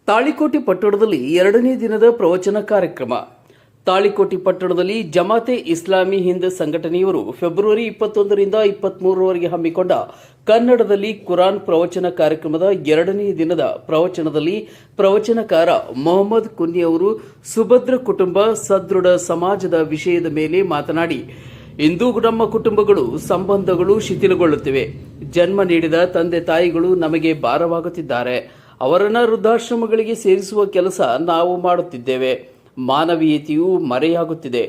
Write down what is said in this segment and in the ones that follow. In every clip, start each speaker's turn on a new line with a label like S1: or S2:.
S1: ತಾಳಿಕೋಟೆ ಪಟ್ಟಣದಲ್ಲಿ 2ನೇ ದಿನದ ಪ್ರವಚನ ಕಾರ್ಯಕ್ರಮ. ತಾಳಿಕೋಟೆ ಪಟ್ಟಣದಲ್ಲಿ ಜಮಾತೆ ಇಸ್ಲಾಮಿ ಹಿಂದ್ ಸಂಘಟನೆಯವರು ಫೆಬ್ರವರಿ 21ರಿಂದ 23ರವರೆಗೆ ಹಮ್ಮಿಕೊಂಡ ಕನ್ನಡದಲ್ಲಿ ಕುರಾನ್ ಪ್ರವಚನ ಕಾರ್ಯಕ್ರಮದ 2ನೇ ದಿನದ ಪ್ರವಚನದಲ್ಲಿ ಪ್ರವಚನಕಾರ ಮೊಹಮ್ಮದ್ ಕುನ್ನಿ ಅವರು ಸುಭದ್ರ ಕುಟುಂಬ ಸದೃಢ ಸಮಾಜದ ವಿಷಯದ ಮೇಲೆ ಮಾತನಾಡಿ, ಇಂದು ನಮ್ಮ ಕುಟುಂಬಗಳು ಸಂಬಂಧಗಳು ಶಿಥಿಲಗೊಳ್ಳುತ್ತಿವೆ. ಜನ್ಮ ನೀಡಿದ ತಂದೆ ತಾಯಿಗಳು ನಮಗೆ ಭಾರವಾಗುತ್ತಿದ್ದಾರೆ. ಅವರನ್ನು ವೃದ್ಧಾಶ್ರಮಗಳಿಗೆ ಸೇರಿಸುವ ಕೆಲಸ ನಾವು ಮಾಡುತ್ತಿದ್ದೇವೆ. ಮಾನವೀಯತೆಯು ಮರೆಯಾಗುತ್ತಿದೆ.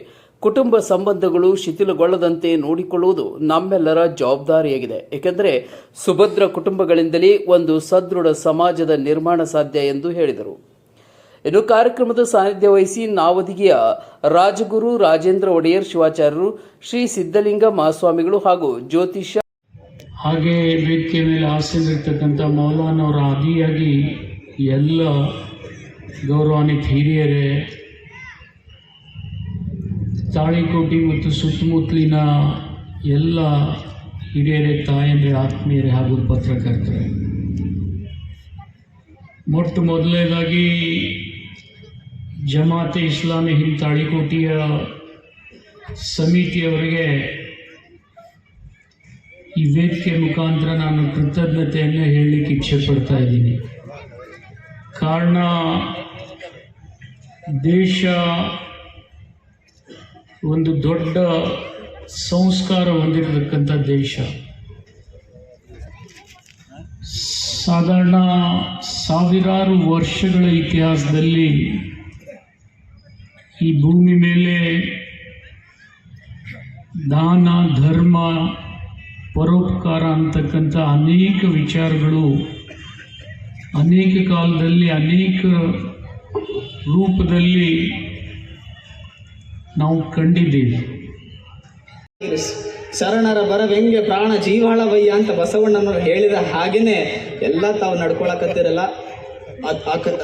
S1: ಕುಟುಂಬ ಸಂಬಂಧಗಳು ಶಿಥಿಲಗೊಳ್ಳದಂತೆ ನೋಡಿಕೊಳ್ಳುವುದು ನಮ್ಮೆಲ್ಲರ ಜವಾಬ್ದಾರಿಯಾಗಿದೆ. ಏಕೆಂದರೆ ಸುಭದ್ರ ಕುಟುಂಬಗಳಿಂದಲೇ ಒಂದು ಸದೃಢ ಸಮಾಜದ ನಿರ್ಮಾಣ ಸಾಧ್ಯ ಎಂದು ಹೇಳಿದರು. ಇನ್ನು ಕಾರ್ಯಕ್ರಮದ ಸಾನ್ನಿಧ್ಯ ವಹಿಸಿ ನಾವದಿಗೆಯ ರಾಜಗುರು ರಾಜೇಂದ್ರ ಒಡೆಯರ್ ಶಿವಾಚಾರ್ಯರು, ಶ್ರೀ ಸಿದ್ಧಲಿಂಗ ಮಹಾಸ್ವಾಮಿಗಳು ಹಾಗೂ ಜ್ಯೋತಿಷ್ಯ
S2: ಹಾಗೆ ವೇದಿಕೆ ಮೇಲೆ ಆಸೀನರಿರ್ತಕ್ಕಂಥ ಮೌಲಾನವರ ಆದಿಯಾಗಿ ಎಲ್ಲ ಗೌರವಾನ್ವಿತ ಹಿರಿಯರೇ, ತಾಳಿಕೋಟೆ ಮತ್ತು ಸುತ್ತಮುತ್ತಲಿನ ಎಲ್ಲ ಹಿರಿಯರೇ, ತಾಯಂದ್ರೆ, ಆತ್ಮೀಯರೇ ಹಾಗೂ ಪತ್ರಕರ್ತರು, ಮೊಟ್ಟ ಮೊದಲನೇದಾಗಿ ಜಮಾತೆ ಇಸ್ಲಾಮಿ ಹಿಂದ್ ತಾಳಿಕೋಟೆಯ ಸಮಿತಿಯವರಿಗೆ ಈ ವೇದಿಕೆ ಮುಖಾಂತರ ನಾನು ಕೃತಜ್ಞತೆಯನ್ನು ಹೇಳಲಿಕ್ಕೆ ಇಚ್ಛೆ ಪಡ್ತಾ ಇದ್ದೀನಿ. ಕಾರಣ, ದೇಶ ಒಂದು ದೊಡ್ಡ ಸಂಸ್ಕಾರ ಹೊಂದಿರತಕ್ಕಂಥ ದೇಶ. ಸಾಧಾರಣ ಸಾವಿರಾರು ವರ್ಷಗಳ ಇತಿಹಾಸದಲ್ಲಿ ಈ ಭೂಮಿ ಮೇಲೆ ದಾನ, ಧರ್ಮ, ಪರೋಪಕಾರ ಅಂತಕ್ಕಂಥ ಅನೇಕ ವಿಚಾರಗಳು ಅನೇಕ ಕಾಲದಲ್ಲಿ ಅನೇಕ ರೂಪದಲ್ಲಿ ನಾವು ಕಂಡಿದ್ದೀವಿ.
S3: ಶರಣರ ಬರವೆಂಗೆ ಪ್ರಾಣ ಜೀವಾಳವಯ್ಯ ಅಂತ ಬಸವಣ್ಣನವರು ಹೇಳಿದ ಹಾಗೆಯೇ ಎಲ್ಲ ತಾವು ನಡ್ಕೊಳಕತ್ತಿರಲ್ಲ.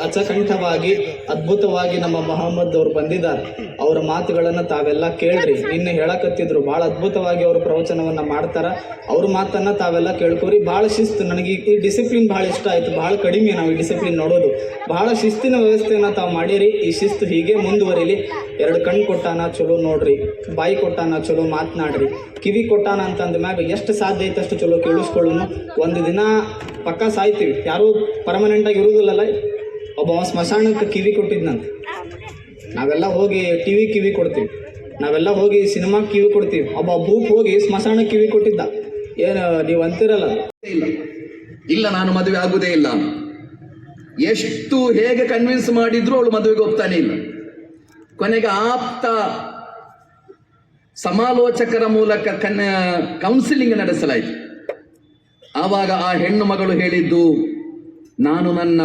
S3: ಅಚಕಂಠವಾಗಿ ಅದ್ಭುತವಾಗಿ ನಮ್ಮ ಮೊಹಮ್ಮದ್ ಅವರು ಬಂದಿದ್ದಾರೆ. ಅವರ ಮಾತುಗಳನ್ನು ತಾವೆಲ್ಲ ಕೇಳ್ರಿ. ನಿನ್ನೆ ಹೇಳಕತ್ತಿದ್ರು, ಭಾಳ ಅದ್ಭುತವಾಗಿ ಅವರು ಪ್ರವಚನವನ್ನು ಮಾಡ್ತಾರೆ. ಅವ್ರ ಮಾತನ್ನು ತಾವೆಲ್ಲ ಕೇಳ್ಕೊರಿ. ಭಾಳ ಶಿಸ್ತು. ನನಗೆ ಈ ಡಿಸಿಪ್ಲಿನ್ ಭಾಳ ಇಷ್ಟ ಆಯಿತು. ಭಾಳ ಕಡಿಮೆ ನಾವು ಈ ಡಿಸಿಪ್ಲಿನ್ ನೋಡೋದು. ಭಾಳ ಶಿಸ್ತಿನ ವ್ಯವಸ್ಥೆಯನ್ನು ತಾವು ಮಾಡಿರಿ. ಈ ಶಿಸ್ತು ಹೀಗೆ ಮುಂದುವರಿಲಿ. 2 ಕಣ್ಣು ಕೊಟ್ಟಾನ, ಚಲೋ ನೋಡ್ರಿ. ಬಾಯಿ ಕೊಟ್ಟಾನ, ಚಲೋ ಮಾತನಾಡ್ರಿ. ಕಿವಿ ಕೊಟ್ಟಾನ ಅಂತಂದ ಮ್ಯಾಗ ಎಷ್ಟು ಸಾಧ್ಯ ಐತೆ ಅಷ್ಟು ಚಲೋ ಕೇಳಿಸ್ಕೊಳ್ಳೋನು. ಒಂದು ದಿನ ಪಕ್ಕ ಸಾಯ್ತೀವಿ. ಯಾರೂ ಪರ್ಮನೆಂಟಾಗಿ ಇರುವುದಿಲ್ಲಲ್ಲ. ಒಬ್ಬ ಸ್ಮಶಾನಕ್ಕೆ ಕಿವಿ ಕೊಟ್ಟಿದ್ನಂತ. ನಾವೆಲ್ಲ ಹೋಗಿ ಟಿವಿ ಕಿವಿ ಕೊಡ್ತೀವಿ, ನಾವೆಲ್ಲ ಹೋಗಿ ಸಿನಿಮಾಕ್ಕೆ ಕಿವಿ ಕೊಡ್ತೀವಿ. ಒಬ್ಬ ಭೂಪ್ ಹೋಗಿ ಸ್ಮಶಾನಕ್ಕೆ ಕಿವಿ ಕೊಟ್ಟಿದ್ದ. ಏನು ನೀವು ಅಂತಿರಲ್ಲ?
S4: ಇಲ್ಲ, ನಾನು ಮದುವೆ ಆಗುವುದೇ ಇಲ್ಲ. ಎಷ್ಟು ಹೇಗೆ ಕನ್ವಿನ್ಸ್ ಮಾಡಿದ್ರು ಅವಳು ಮದುವೆಗೆ ಹೋಗ್ತಾನೆ ಇಲ್ಲ. ಕೊನೆಗೆ ಆಪ್ತ ಸಮಾಲೋಚಕರ ಮೂಲಕ ಕೌನ್ಸಿಲಿಂಗ್ ನಡೆಸಲಾಯಿತು. ಆವಾಗ ಆ ಹೆಣ್ಣು ಮಗಳು ಹೇಳಿದ್ದು, ನಾನು ನನ್ನ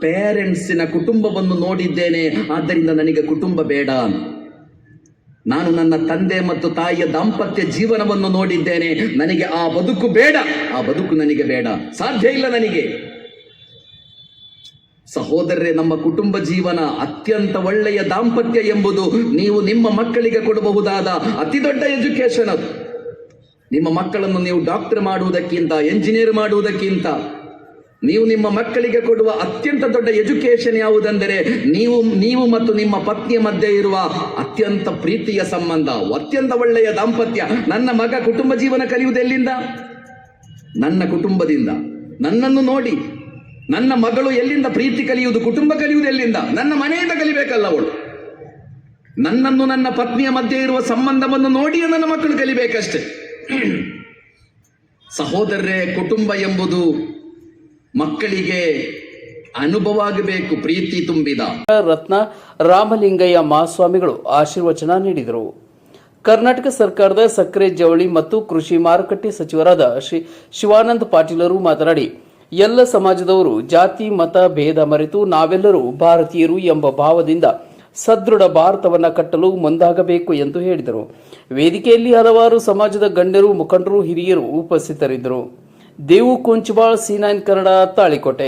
S4: ಪೇರೆಂಟ್ಸಿನ ಕುಟುಂಬವನ್ನು ನೋಡಿದ್ದೇನೆ, ಆದ್ದರಿಂದ ನನಗೆ ಕುಟುಂಬ ಬೇಡ. ನಾನು ನನ್ನ ತಂದೆ ಮತ್ತು ತಾಯಿಯ ದಾಂಪತ್ಯ ಜೀವನವನ್ನು ನೋಡಿದ್ದೇನೆ, ನನಗೆ ಆ ಬದುಕು ಬೇಡ, ಆ ಬದುಕು ನನಗೆ ಬೇಡ, ಸಾಧ್ಯ ಇಲ್ಲ ನನಗೆ. ಸಹೋದರರೇ, ನಮ್ಮ ಕುಟುಂಬ ಜೀವನ ಅತ್ಯಂತ ಒಳ್ಳೆಯ ದಾಂಪತ್ಯ ಎಂಬುದು ನೀವು ನಿಮ್ಮ ಮಕ್ಕಳಿಗೆ ಕೊಡಬಹುದಾದ ಅತಿ ದೊಡ್ಡ ಎಜುಕೇಶನ್. ಅದು ನಿಮ್ಮ ಮಕ್ಕಳನ್ನು ನೀವು ಡಾಕ್ಟರ್ ಮಾಡುವುದಕ್ಕಿಂತ, ಎಂಜಿನಿಯರ್ ಮಾಡುವುದಕ್ಕಿಂತ ನೀವು ನಿಮ್ಮ ಮಕ್ಕಳಿಗೆ ಕೊಡುವ ಅತ್ಯಂತ ದೊಡ್ಡ ಎಜುಕೇಶನ್ ಯಾವುದೆಂದರೆ ನೀವು ಮತ್ತು ನಿಮ್ಮ ಪತ್ನಿಯ ಮಧ್ಯೆ ಇರುವ ಅತ್ಯಂತ ಪ್ರೀತಿಯ ಸಂಬಂಧ, ಅತ್ಯಂತ ಒಳ್ಳೆಯ ದಾಂಪತ್ಯ. ನನ್ನ ಮಗ ಕುಟುಂಬ ಜೀವನ ಕಲಿಯುವುದೆಲ್ಲಿಂದ? ನನ್ನ ಕುಟುಂಬದಿಂದ. ನನ್ನನ್ನು ನೋಡಿ, ನನ್ನ ಮಗಳು ಎಲ್ಲಿಂದ ಪ್ರೀತಿ ಕಲಿಯುವುದು, ಕುಟುಂಬ ಕಲಿಯುವುದು ಎಲ್ಲಿಂದ? ನನ್ನ ಮನೆಯಿಂದ ಕಲಿಬೇಕಲ್ಲ ಅವಳು. ನನ್ನನ್ನು ನನ್ನ ಪತ್ನಿಯ ಮಧ್ಯೆ ಇರುವ ಸಂಬಂಧವನ್ನು ನೋಡಿಯೇ ನನ್ನ ಮಕ್ಕಳು ಕಲಿಬೇಕಷ್ಟೆ. ಸಹೋದರರೇ, ಕುಟುಂಬ ಎಂಬುದು ಮಕ್ಕಳಿಗೆ ಅನುಭವ ಆಗಬೇಕು, ಪ್ರೀತಿ ತುಂಬಿದ.
S1: ರತ್ನ ರಾಮಲಿಂಗಯ್ಯ ಮಹಾಸ್ವಾಮಿಗಳು ಆಶೀರ್ವಚನ ನೀಡಿದರು. ಕರ್ನಾಟಕ ಸರ್ಕಾರದ ಸಕ್ಕರೆ, ಜವಳಿ ಮತ್ತು ಕೃಷಿ ಮಾರುಕಟ್ಟೆ ಸಚಿವರಾದ ಶ್ರೀ ಶಿವಾನಂದ ಪಾಟೀಲರು ಮಾತನಾಡಿ, ಎಲ್ಲ ಸಮಾಜದವರು ಜಾತಿ ಮತ ಭೇದ ಮರೆತು ನಾವೆಲ್ಲರೂ ಭಾರತೀಯರು ಎಂಬ ಭಾವದಿಂದ ಸದೃಢ ಭಾರತವನ್ನು ಕಟ್ಟಲು ಮುಂದಾಗಬೇಕು ಎಂದು ಹೇಳಿದರು. ವೇದಿಕೆಯಲ್ಲಿ ಹಲವಾರು ಸಮಾಜದ ಗಣ್ಯರು, ಮುಖಂಡರು, ಹಿರಿಯರು ಉಪಸ್ಥಿತರಿದ್ದರು. ದೇವು ಕುಂಚಬಾಳ್, C9 ಕನ್ನಡ, ತಾಳಿಕೋಟೆ.